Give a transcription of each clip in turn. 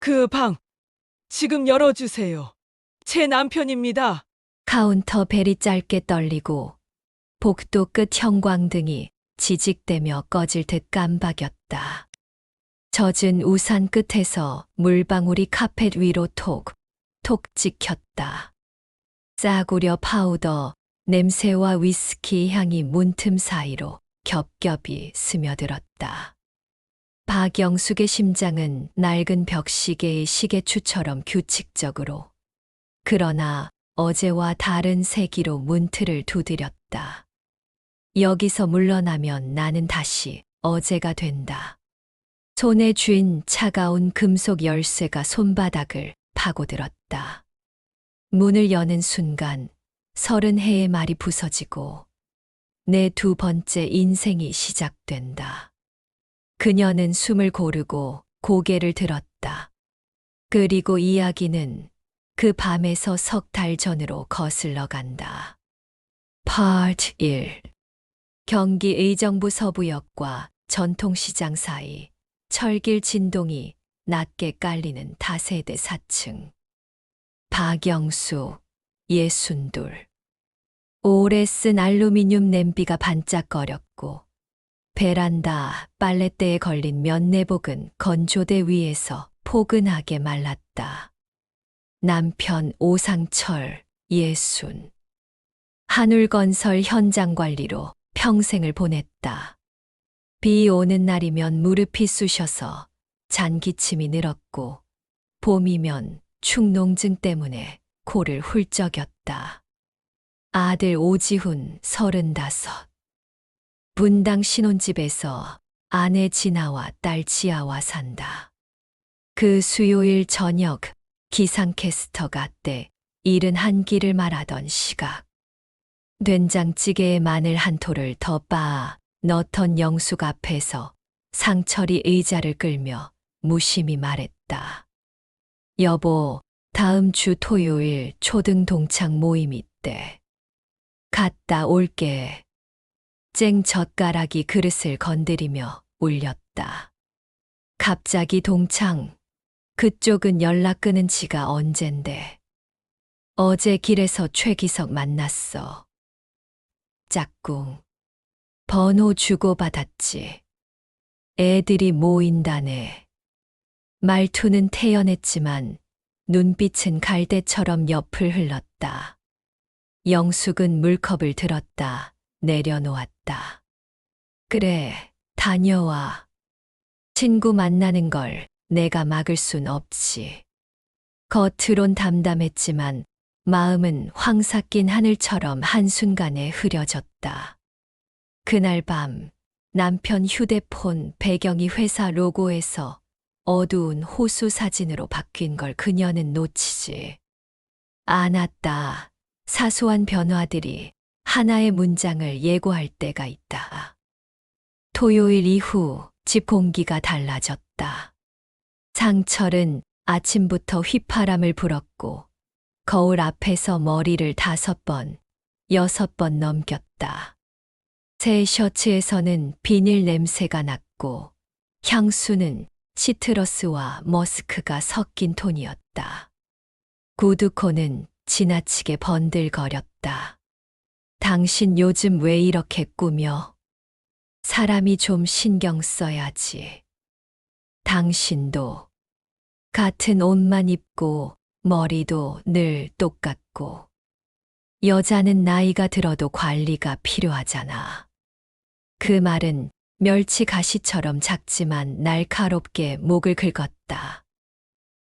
그 방, 지금 열어주세요. 제 남편입니다. 카운터 벨이 짧게 떨리고 복도 끝 형광등이 지직대며 꺼질 듯 깜박였다. 젖은 우산 끝에서 물방울이 카펫 위로 톡 찍혔다. 싸구려 파우더 냄새와 위스키 향이 문틈 사이로 겹겹이 스며들었다. 박영숙의 심장은 낡은 벽시계의 시계추처럼 규칙적으로, 그러나 어제와 다른 세기로 문틀을 두드렸다. 여기서 물러나면 나는 다시 어제가 된다. 손에 쥔 차가운 금속 열쇠가 손바닥을 파고들었다. 문을 여는 순간 30해의 말이 부서지고 내 두 번째 인생이 시작된다. 그녀는 숨을 고르고 고개를 들었다. 그리고 이야기는 그 밤에서 석 달 전으로 거슬러 간다. Part 1. 경기 의정부 서부역과 전통시장 사이 철길 진동이 낮게 깔리는 다세대 4층. 박영수, 62. 오래 쓴 알루미늄 냄비가 반짝거렸고 베란다 빨랫대에 걸린 면내복은 건조대 위에서 포근하게 말랐다. 남편 오상철, 60. 한울건설 현장 관리로 평생을 보냈다. 비 오는 날이면 무릎이 쑤셔서 잔기침이 늘었고 봄이면 축농증 때문에 코를 훌쩍였다. 아들 오지훈 35. 분당 신혼집에서 아내 진아와 딸 지아와 산다. 그 수요일 저녁 기상캐스터가 때 일은 한 끼를 말하던 시각. 된장찌개에 마늘 한 톨을 더 빻아 넣던 영숙 앞에서 상철이 의자를 끌며 무심히 말했다. 여보, 다음 주 토요일 초등 동창 모임 있대. 갔다 올게. 쨍 젓가락이 그릇을 건드리며 울렸다. 갑자기 동창, 그쪽은 연락 끊은 지가 언젠데. 어제 길에서 최기석 만났어. 짝꿍. 번호 주고받았지. 애들이 모인다네. 말투는 태연했지만 눈빛은 갈대처럼 옆을 흘렀다. 영숙은 물컵을 들었다. 내려놓았다. 그래, 다녀와. 친구 만나는 걸 내가 막을 순 없지. 겉으론 담담했지만 마음은 황사 낀 하늘처럼 한순간에 흐려졌다. 그날 밤 남편 휴대폰 배경이 회사 로고에서 어두운 호수 사진으로 바뀐 걸 그녀는 놓치지 않았다. 사소한 변화들이 하나의 문장을 예고할 때가 있다. 토요일 이후 집 공기가 달라졌다. 상철은 아침부터 휘파람을 불었고 거울 앞에서 머리를 5번, 6번 넘겼다. 새 셔츠에서는 비닐 냄새가 났고 향수는 시트러스와 머스크가 섞인 톤이었다. 구두코는 지나치게 번들거렸다. 당신 요즘 왜 이렇게 꾸며? 사람이 좀 신경 써야지. 당신도 같은 옷만 입고 머리도 늘 똑같고. 여자는 나이가 들어도 관리가 필요하잖아. 그 말은 멸치 가시처럼 작지만 날카롭게 목을 긁었다.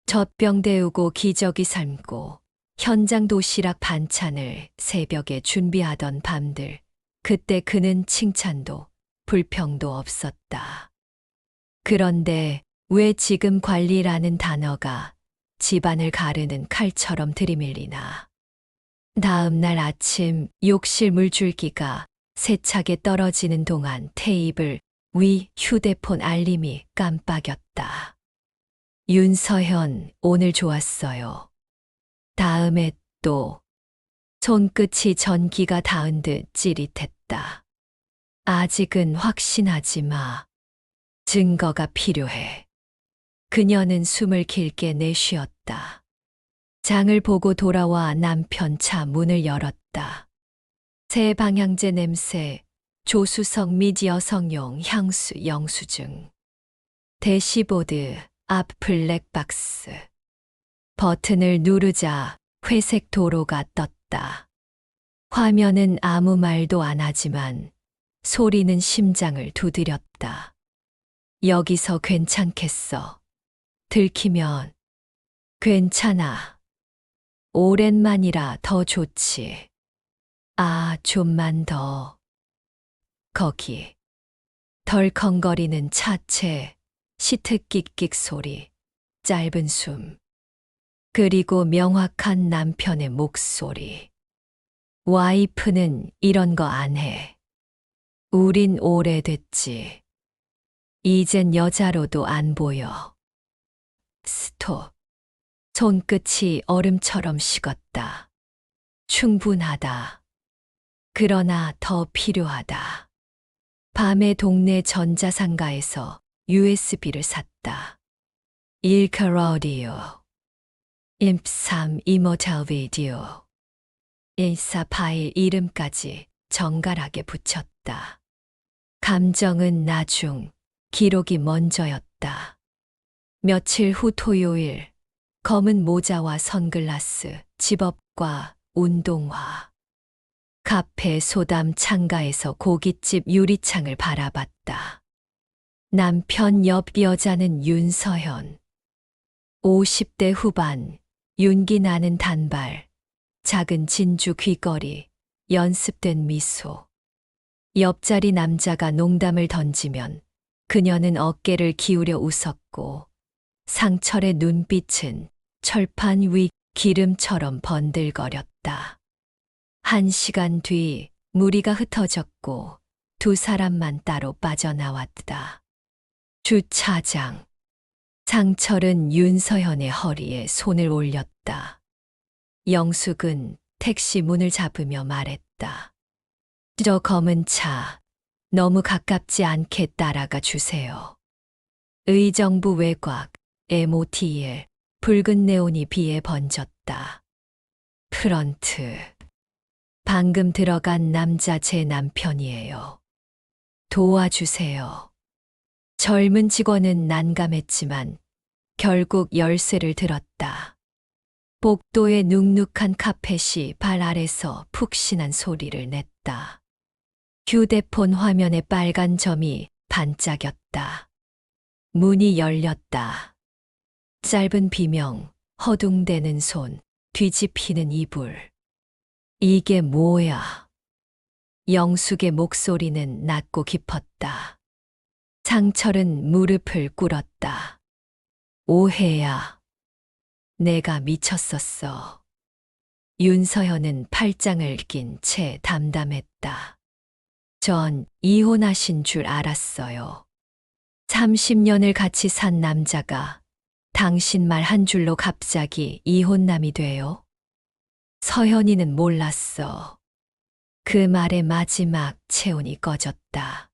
젖병 데우고 기저귀 삶고 현장 도시락 반찬을 새벽에 준비하던 밤들, 그때 그는 칭찬도 불평도 없었다. 그런데 왜 지금 관리라는 단어가 집안을 가르는 칼처럼 들이밀리나. 다음 날 아침 욕실 물줄기가 세차게 떨어지는 동안 테이블 위 휴대폰 알림이 깜빡였다. 윤서현, 오늘 좋았어요. 다음에 또. 손끝이 전기가 닿은 듯 찌릿했다. 아직은 확신하지 마. 증거가 필요해. 그녀는 숨을 길게 내쉬었다. 장을 보고 돌아와 남편 차 문을 열었다. 새 방향제 냄새, 조수석 및 여성용 향수 영수증. 대시보드 앞 블랙박스. 버튼을 누르자 회색 도로가 떴다. 화면은 아무 말도 안 하지만 소리는 심장을 두드렸다. 여기서 괜찮겠어. 들키면 괜찮아. 오랜만이라 더 좋지. 아, 좀만 더. 거기. 덜컹거리는 차체, 시트 끽끽 소리, 짧은 숨. 그리고 명확한 남편의 목소리. 와이프는 이런 거 안 해. 우린 오래됐지. 이젠 여자로도 안 보여. 스톱. 손끝이 얼음처럼 식었다. 충분하다. 그러나 더 필요하다. 밤에 동네 전자상가에서 USB를 샀다. 1카 라디오. 임프3 이모탈 비디오. 인사 파일 이름까지 정갈하게 붙였다. 감정은 나중, 기록이 먼저였다. 며칠 후 토요일, 검은 모자와 선글라스, 집업과 운동화. 카페 소담 창가에서 고깃집 유리창을 바라봤다. 남편 옆 여자는 윤서현. 50대 후반, 윤기 나는 단발, 작은 진주 귀걸이, 연습된 미소. 옆자리 남자가 농담을 던지면 그녀는 어깨를 기울여 웃었고 상철의 눈빛은 철판 위 기름처럼 번들거렸다. 1시간 뒤 무리가 흩어졌고 두 사람만 따로 빠져나왔다. 주차장. 상철은 윤서현의 허리에 손을 올렸다. 영숙은 택시 문을 잡으며 말했다. 저 검은 차, 너무 가깝지 않게 따라가 주세요. 의정부 외곽, MOTL, 붉은 네온이 비에 번졌다. 프런트. 방금 들어간 남자 제 남편이에요. 도와주세요. 젊은 직원은 난감했지만 결국 열쇠를 들었다. 복도의 눅눅한 카펫이 발 아래서 푹신한 소리를 냈다. 휴대폰 화면에 빨간 점이 반짝였다. 문이 열렸다. 짧은 비명, 허둥대는 손, 뒤집히는 이불. 이게 뭐야? 영숙의 목소리는 낮고 깊었다. 상철은 무릎을 꿇었다. 오해야. 내가 미쳤었어. 윤서현은 팔짱을 낀 채 담담했다. 전 이혼하신 줄 알았어요. 30년을 같이 산 남자가 당신 말 한 줄로 갑자기 이혼남이 돼요? 서현이는 몰랐어. 그 말의 마지막 체온이 꺼졌다.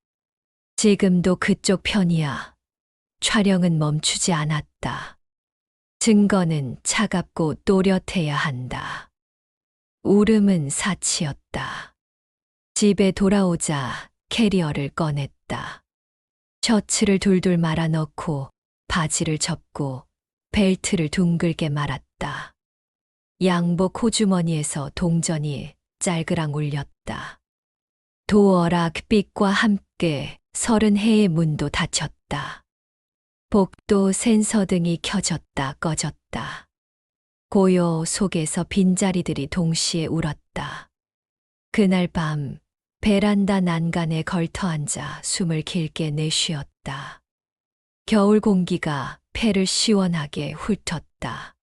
지금도 그쪽 편이야. 촬영은 멈추지 않았다. 증거는 차갑고 또렷해야 한다. 울음은 사치였다. 집에 돌아오자 캐리어를 꺼냈다. 셔츠를 둘둘 말아 넣고 바지를 접고 벨트를 둥글게 말았다. 양복 호주머니에서 동전이 짤그랑 울렸다. 도어락 빛과 함께 30해의 문도 닫혔다. 복도 센서등이 켜졌다 꺼졌다. 고요 속에서 빈자리들이 동시에 울었다. 그날 밤 베란다 난간에 걸터앉아 숨을 길게 내쉬었다. 겨울 공기가 폐를 시원하게 훑었다.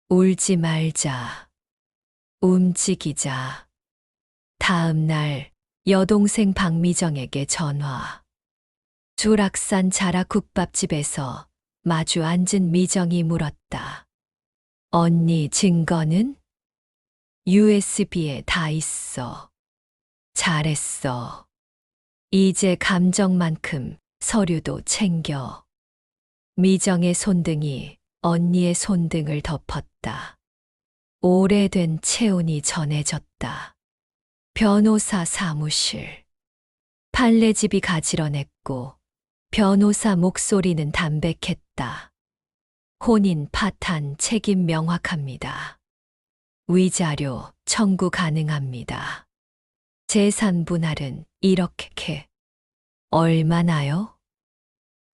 울지 말자. 움직이자. 다음 날 여동생 박미정에게 전화. 수락산 자락국밥집에서 마주 앉은 미정이 물었다. 언니 증거는? USB에 다 있어. 잘했어. 이제 감정만큼 서류도 챙겨. 미정의 손등이 언니의 손등을 덮었다. 오래된 체온이 전해졌다. 변호사 사무실. 판례집이 가지런했고 변호사 목소리는 담백했다. 혼인 파탄 책임 명확합니다. 위자료 청구 가능합니다. 재산 분할은 이렇게. 얼마나요?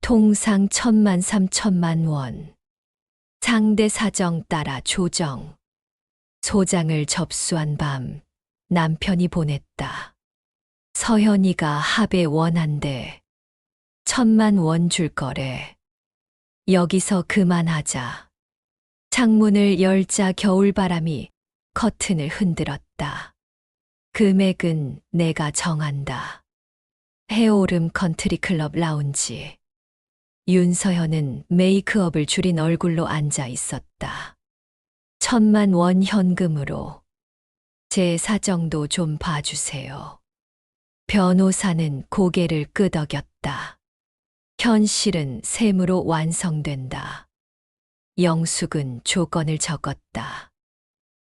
통상 1,000만 3천만 원. 상대 사정 따라 조정. 소장을 접수한 밤 남편이 보냈다. 서현이가 합의 원한대 1,000만 원 줄 거래. 여기서 그만하자. 창문을 열자 겨울바람이 커튼을 흔들었다. 금액은 내가 정한다. 해오름 컨트리클럽 라운지. 윤서현은 메이크업을 줄인 얼굴로 앉아 있었다. 1,000만 원 현금으로. 제 사정도 좀 봐주세요. 변호사는 고개를 끄덕였다. 현실은 셈으로 완성된다. 영숙은 조건을 적었다.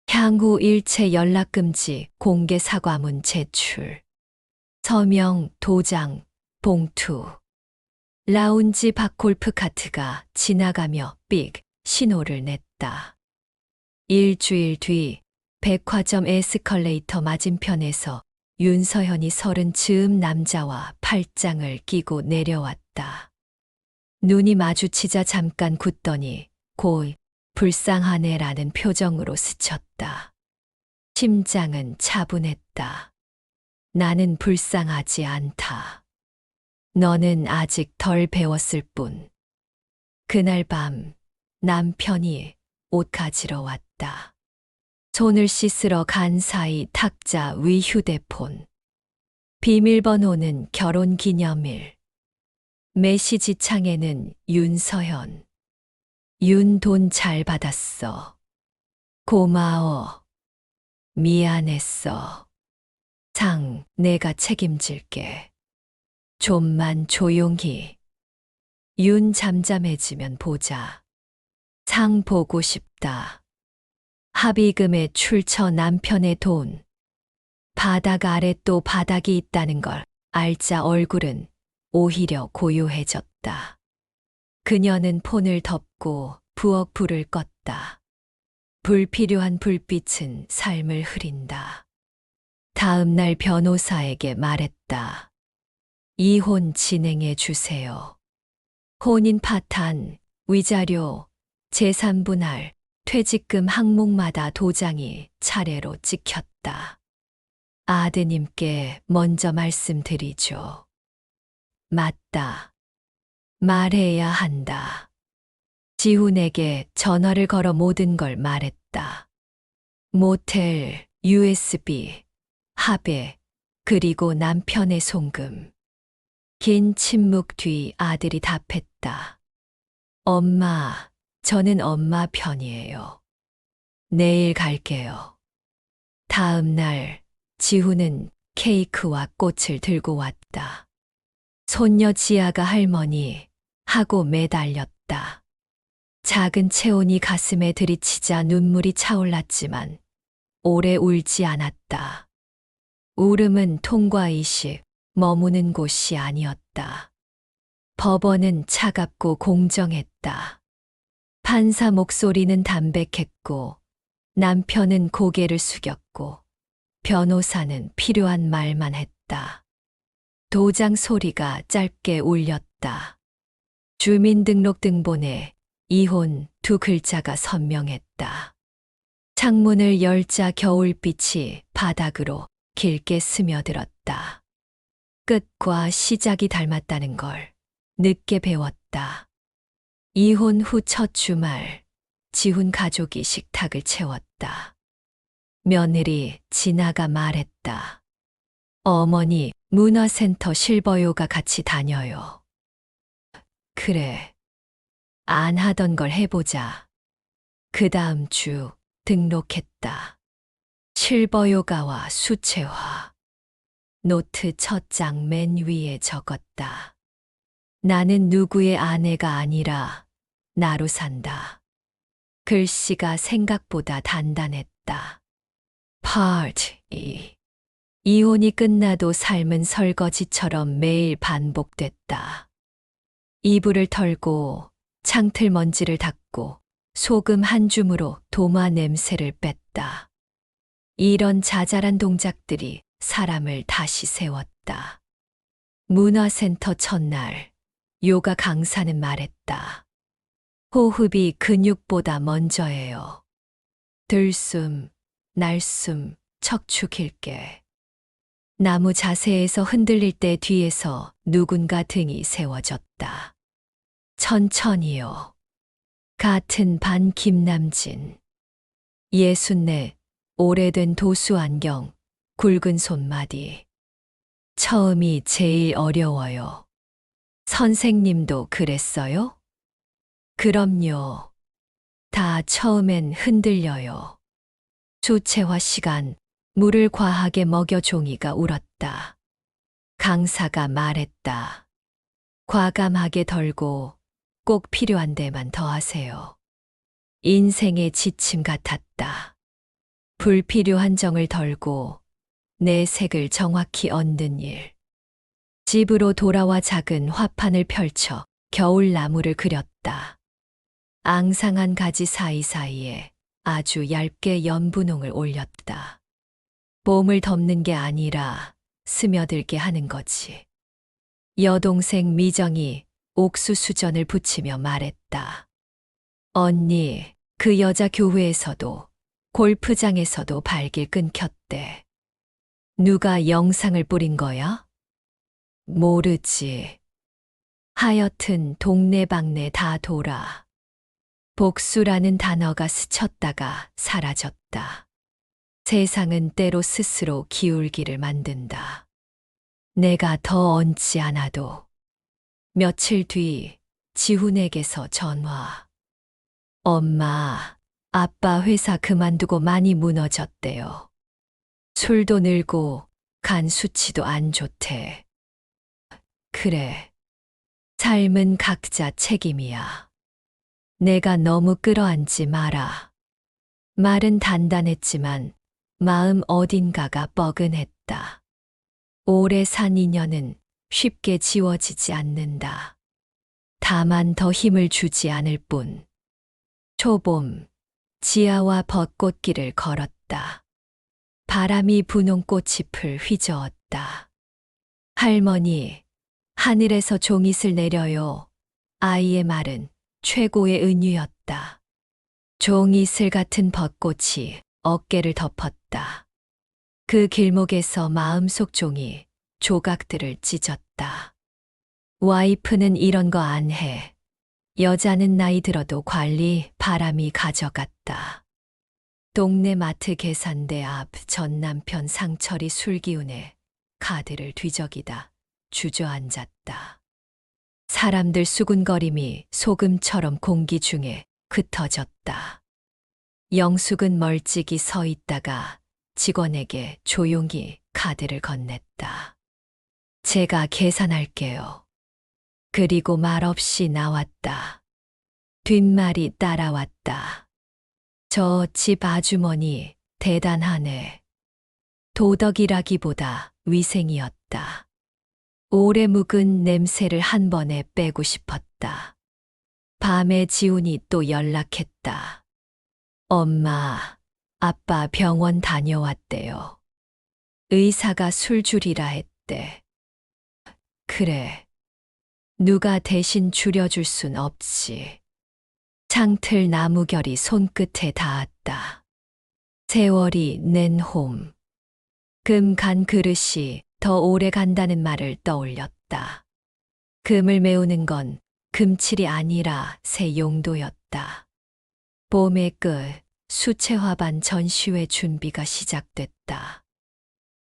향후 일체 연락금지 공개 사과문 제출. 서명, 도장, 봉투. 라운지 밖 골프카트가 지나가며 삑 신호를 냈다. 일주일 뒤 백화점 에스컬레이터 맞은편에서 윤서현이 30 즈음 남자와 팔짱을 끼고 내려왔다. 눈이 마주치자 잠깐 굳더니 곧 불쌍하네라는 표정으로 스쳤다. 심장은 차분했다. 나는 불쌍하지 않다. 너는 아직 덜 배웠을 뿐. 그날 밤 남편이 옷 가지러 왔다. 손을 씻으러 간 사이 탁자 위 휴대폰. 비밀번호는 결혼기념일. 메시지 창에는 윤서현. 윤 돈 잘 받았어. 고마워. 미안했어. 상 내가 책임질게. 좀만 조용히. 윤 잠잠해지면 보자. 상 보고 싶다. 합의금에 출처 남편의 돈. 바닥 아래 또 바닥이 있다는 걸 알자 얼굴은 오히려 고요해졌다. 그녀는 폰을 덮고 부엌 불을 껐다. 불필요한 불빛은 삶을 흐린다. 다음 날 변호사에게 말했다. 이혼 진행해 주세요. 혼인 파탄, 위자료, 재산 분할, 퇴직금 항목마다 도장이 차례로 찍혔다. 아드님께 먼저 말씀드리죠. 맞다. 말해야 한다. 지훈에게 전화를 걸어 모든 걸 말했다. 모텔, USB, 합의, 그리고 남편의 송금. 긴 침묵 뒤 아들이 답했다. 엄마, 저는 엄마 편이에요. 내일 갈게요. 다음 날 지훈은 케이크와 꽃을 들고 왔다. 손녀 지아가 할머니 하고 매달렸다. 작은 체온이 가슴에 들이치자 눈물이 차올랐지만 오래 울지 않았다. 울음은 통과의식, 머무는 곳이 아니었다. 법원은 차갑고 공정했다. 판사 목소리는 담백했고 남편은 고개를 숙였고 변호사는 필요한 말만 했다. 도장 소리가 짧게 울렸다. 주민등록 등본에 이혼 두 글자가 선명했다. 창문을 열자 겨울빛이 바닥으로 길게 스며들었다. 끝과 시작이 닮았다는 걸 늦게 배웠다. 이혼 후 첫 주말, 지훈 가족이 식탁을 채웠다. 며느리 진아가 말했다. 어머니, 문화센터 실버요가 같이 다녀요. 그래. 안 하던 걸 해보자. 그 다음 주 등록했다. 실버요가와 수채화. 노트 첫 장 맨 위에 적었다. 나는 누구의 아내가 아니라 나로 산다. 글씨가 생각보다 단단했다. Part 2. 이혼이 끝나도 삶은 설거지처럼 매일 반복됐다. 이불을 털고 창틀 먼지를 닦고 소금 한 줌으로 도마 냄새를 뺐다. 이런 자잘한 동작들이 사람을 다시 세웠다. 문화센터 첫날, 요가 강사는 말했다. 호흡이 근육보다 먼저예요. 들숨, 날숨, 척추 길게. 나무 자세에서 흔들릴 때 뒤에서 누군가 등이 세워졌다. 천천히요. 같은 반 김남진. 64, 오래된 도수 안경, 굵은 손마디. 처음이 제일 어려워요. 선생님도 그랬어요? 그럼요. 다 처음엔 흔들려요. 수채화 시간, 물을 과하게 먹여 종이가 울었다. 강사가 말했다. 과감하게 덜고 꼭 필요한 데만 더 하세요. 인생의 지침 같았다. 불필요한 정을 덜고 내 색을 정확히 얹는 일. 집으로 돌아와 작은 화판을 펼쳐 겨울나무를 그렸다. 앙상한 가지 사이사이에 아주 얇게 연분홍을 올렸다. 봄을 덮는 게 아니라 스며들게 하는 거지. 여동생 미정이 옥수수전을 붙이며 말했다. 언니, 그 여자 교회에서도 골프장에서도 발길 끊겼대. 누가 영상을 뿌린 거야? 모르지. 하여튼 동네방네 다 돌아. 복수라는 단어가 스쳤다가 사라졌다. 세상은 때로 스스로 기울기를 만든다. 내가 더 얹지 않아도. 며칠 뒤 지훈에게서 전화. 엄마, 아빠 회사 그만두고 많이 무너졌대요. 술도 늘고 간 수치도 안 좋대. 그래. 삶은 각자 책임이야. 내가 너무 끌어안지 마라. 말은 단단했지만 마음 어딘가가 뻐근했다. 오래 산 인연은 쉽게 지워지지 않는다. 다만 더 힘을 주지 않을 뿐. 초봄, 지하와 벚꽃길을 걸었다. 바람이 분홍 꽃잎을 휘저었다. 할머니, 하늘에서 종잇을 내려요. 아이의 말은 최고의 은유였다. 종잇을 같은 벚꽃이 어깨를 덮었다. 그 길목에서 마음속 종이 조각들을 찢었다. 와이프는 이런 거 안 해. 여자는 나이 들어도 관리 바람이 가져갔다. 동네 마트 계산대 앞 전 남편 상철이 술 기운에 카드를 뒤적이다 주저앉았다. 사람들 수군거림이 소금처럼 공기 중에 흩어졌다. 영숙은 멀찍이 서 있다가 직원에게 조용히 카드를 건넸다. 제가 계산할게요. 그리고 말없이 나왔다. 뒷말이 따라왔다. 저 집 아주머니 대단하네. 도덕이라기보다 위생이었다. 오래 묵은 냄새를 한 번에 빼고 싶었다. 밤에 지훈이 또 연락했다. 엄마, 아빠 병원 다녀왔대요. 의사가 술줄이라 했대. 그래. 누가 대신 줄여줄 순 없지. 창틀 나무결이 손끝에 닿았다. 세월이 낸 홈. 금 간 그릇이 더 오래 간다는 말을 떠올렸다. 금을 메우는 건 금칠이 아니라 새 용도였다. 봄의 끝, 수채화반 전시회 준비가 시작됐다.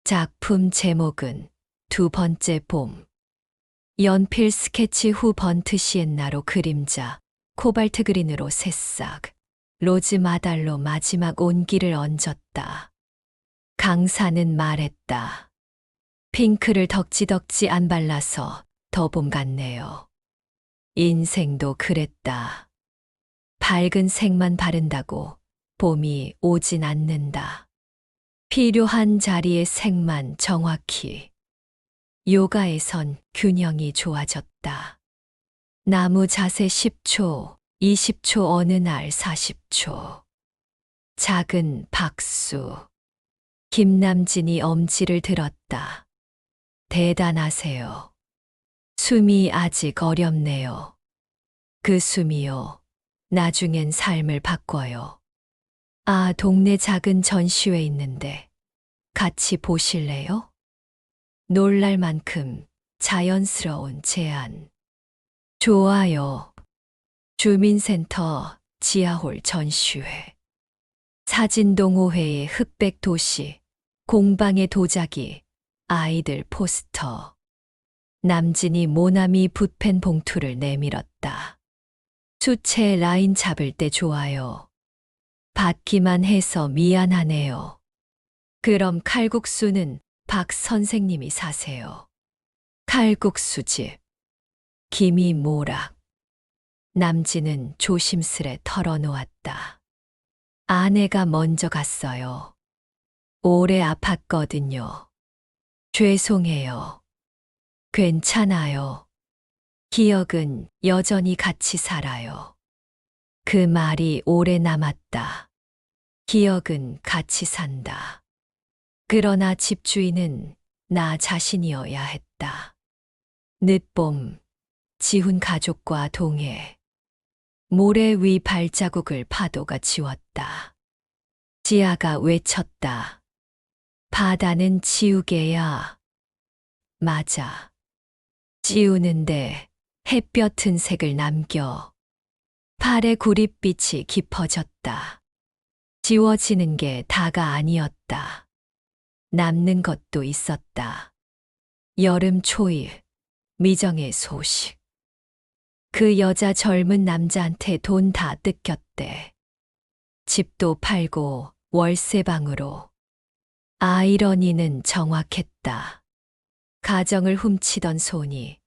작품 제목은 두 번째 봄. 연필 스케치 후 번트 시엔나로 그림자, 코발트 그린으로 새싹, 로즈 마달로 마지막 온기를 얹었다. 강사는 말했다. 핑크를 덕지덕지 안 발라서 더 봄 같네요. 인생도 그랬다. 밝은 색만 바른다고 봄이 오진 않는다. 필요한 자리의 색만 정확히. 요가에선 균형이 좋아졌다. 나무 자세 10초, 20초 어느 날 40초. 작은 박수. 김남진이 엄지를 들었다. 대단하세요. 숨이 아직 어렵네요. 그 숨이요. 나중엔 삶을 바꿔요. 아, 동네 작은 전시회 있는데 같이 보실래요? 놀랄 만큼 자연스러운 제안. 좋아요. 주민센터 지하홀 전시회. 사진동호회의 흑백 도시, 공방의 도자기, 아이들 포스터. 남진이 모나미 붓펜 봉투를 내밀었다. 수채 라인 잡을 때 좋아요. 받기만 해서 미안하네요. 그럼 칼국수는 박 선생님이 사세요. 칼국수집. 김이 모락. 남진은 조심스레 털어놓았다. 아내가 먼저 갔어요. 오래 아팠거든요. 죄송해요. 괜찮아요. 기억은 여전히 같이 살아요. 그 말이 오래 남았다. 기억은 같이 산다. 그러나 집주인은 나 자신이어야 했다. 늦봄, 지훈 가족과 동해. 모래 위 발자국을 파도가 지웠다. 지아가 외쳤다. 바다는 지우개야. 맞아. 지우는데 햇볕은 색을 남겨. 팔의 구릿빛이 깊어졌다. 지워지는 게 다가 아니었다. 남는 것도 있었다. 여름 초일, 미정의 소식. 그 여자 젊은 남자한테 돈 다 뜯겼대. 집도 팔고 월세방으로. 아이러니는 정확했다. 가정을 훔치던 손이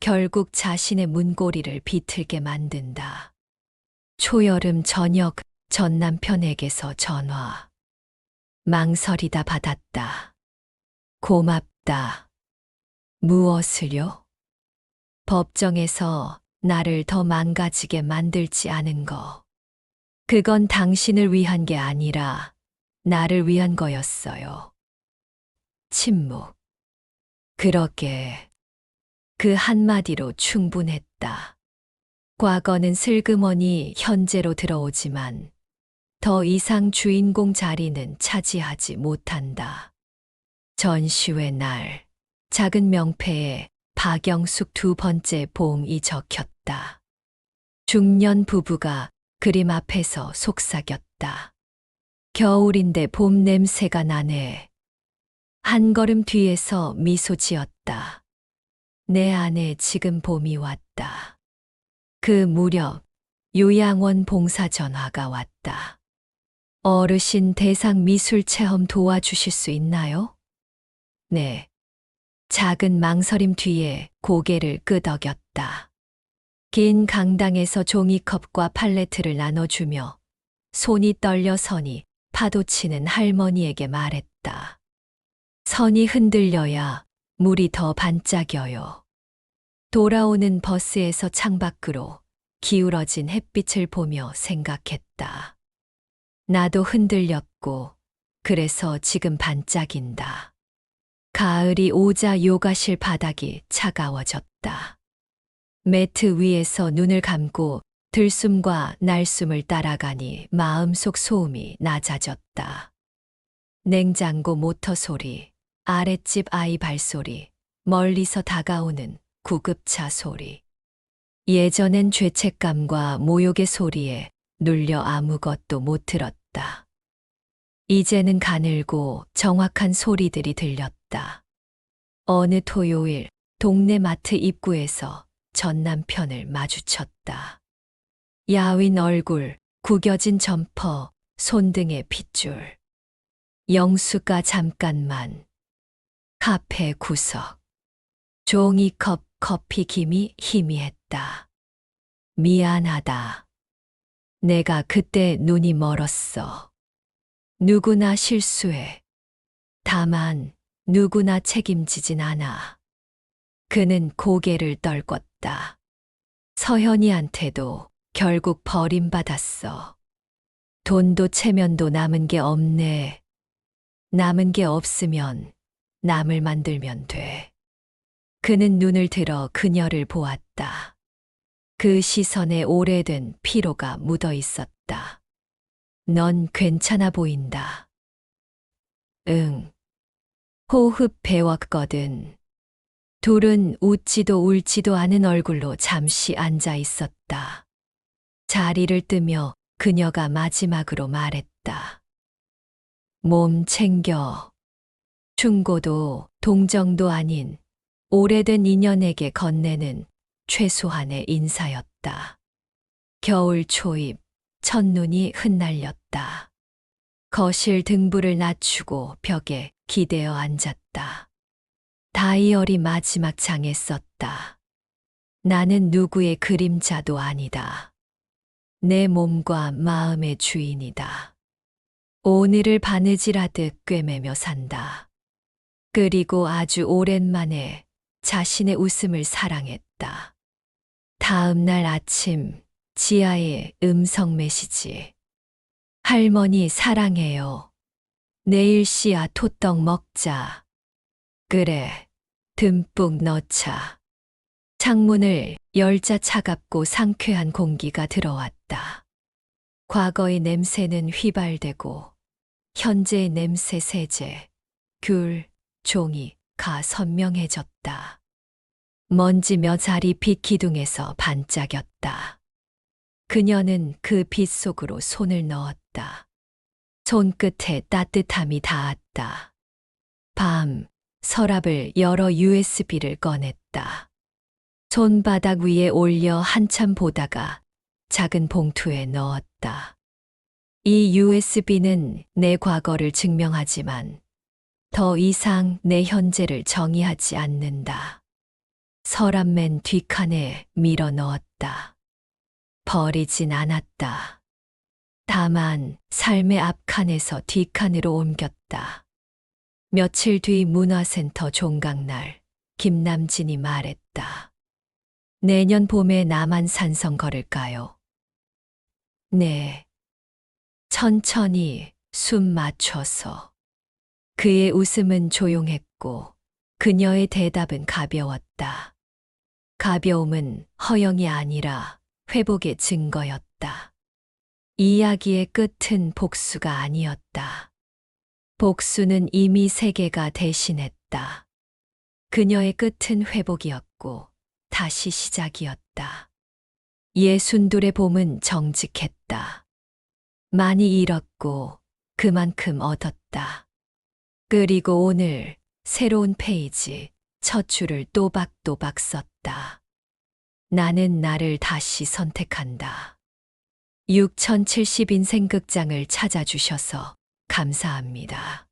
결국 자신의 문고리를 비틀게 만든다. 초여름 저녁 전 남편에게서 전화. 망설이다 받았다. 고맙다. 무엇을요? 법정에서 나를 더 망가지게 만들지 않은 거. 그건 당신을 위한 게 아니라 나를 위한 거였어요. 침묵. 그러게. 그 한마디로 충분했다. 과거는 슬그머니 현재로 들어오지만 더 이상 주인공 자리는 차지하지 못한다. 전시회 날, 작은 명패에 박영숙 두 번째 봉이 적혔다. 중년 부부가 그림 앞에서 속삭였다. 겨울인데 봄 냄새가 나네. 한 걸음 뒤에서 미소 지었다. 내 안에 지금 봄이 왔다. 그 무렵 요양원 봉사 전화가 왔다. 어르신 대상 미술 체험 도와주실 수 있나요? 네. 작은 망설임 뒤에 고개를 끄덕였다. 긴 강당에서 종이컵과 팔레트를 나눠주며 손이 떨려 서니 파도치는 할머니에게 말했다. 선이 흔들려야 물이 더 반짝여요. 돌아오는 버스에서 창밖으로 기울어진 햇빛을 보며 생각했다. 나도 흔들렸고 그래서 지금 반짝인다. 가을이 오자 요가실 바닥이 차가워졌다. 매트 위에서 눈을 감고 들숨과 날숨을 따라가니 마음속 소음이 낮아졌다. 냉장고 모터 소리, 아랫집 아이 발소리, 멀리서 다가오는 구급차 소리. 예전엔 죄책감과 모욕의 소리에 눌려 아무것도 못 들었다. 이제는 가늘고 정확한 소리들이 들렸다. 어느 토요일 동네 마트 입구에서 전 남편을 마주쳤다. 야윈 얼굴, 구겨진 점퍼, 손등에 핏줄. 영수가 잠깐만. 카페 구석. 종이컵 커피 김이 희미했다. 미안하다. 내가 그때 눈이 멀었어. 누구나 실수해. 다만 누구나 책임지진 않아. 그는 고개를 떨궜다. 서현이한테도 결국 버림받았어. 돈도 체면도 남은 게 없네. 남은 게 없으면 남을 만들면 돼. 그는 눈을 들어 그녀를 보았다. 그 시선에 오래된 피로가 묻어 있었다. 넌 괜찮아 보인다. 응. 호흡 배웠거든. 둘은 웃지도 울지도 않은 얼굴로 잠시 앉아 있었다. 자리를 뜨며 그녀가 마지막으로 말했다. 몸 챙겨. 충고도 동정도 아닌 오래된 인연에게 건네는 최소한의 인사였다. 겨울 초입, 첫눈이 흩날렸다. 거실 등불을 낮추고 벽에 기대어 앉았다. 다이어리 마지막 장에 썼다. 나는 누구의 그림자도 아니다. 내 몸과 마음의 주인이다. 오늘을 바느질하듯 꿰매며 산다. 그리고 아주 오랜만에 자신의 웃음을 사랑했다. 다음 날 아침 지아의 음성 메시지. 할머니 사랑해요. 내일 씨앗 토떡 먹자. 그래, 듬뿍 넣자. 창문을 열자 차갑고 상쾌한 공기가 들어왔다. 과거의 냄새는 휘발되고 현재의 냄새 세제, 귤, 종이가 선명해졌다. 먼지 몇 알이 빛 기둥에서 반짝였다. 그녀는 그 빛 속으로 손을 넣었다. 손끝에 따뜻함이 닿았다. 밤, 서랍을 열어 USB를 꺼냈다. 손바닥 위에 올려 한참 보다가 작은 봉투에 넣었다. 이 USB는 내 과거를 증명하지만 더 이상 내 현재를 정의하지 않는다. 서랍 맨 뒷칸에 밀어 넣었다. 버리진 않았다. 다만 삶의 앞칸에서 뒷칸으로 옮겼다. 며칠 뒤 문화센터 종강날, 김남진이 말했다. 내년 봄에 남한산성 걸을까요? 네. 천천히 숨 맞춰서. 그의 웃음은 조용했고 그녀의 대답은 가벼웠다. 가벼움은 허영이 아니라 회복의 증거였다. 이야기의 끝은 복수가 아니었다. 복수는 이미 세계가 대신했다. 그녀의 끝은 회복이었고 다시 시작이었다. 62의 봄은 정직했다. 많이 잃었고 그만큼 얻었다. 그리고 오늘 새로운 페이지, 첫 줄을 또박또박 썼다. 나는 나를 다시 선택한다. 6070인생극장을 찾아주셔서 감사합니다.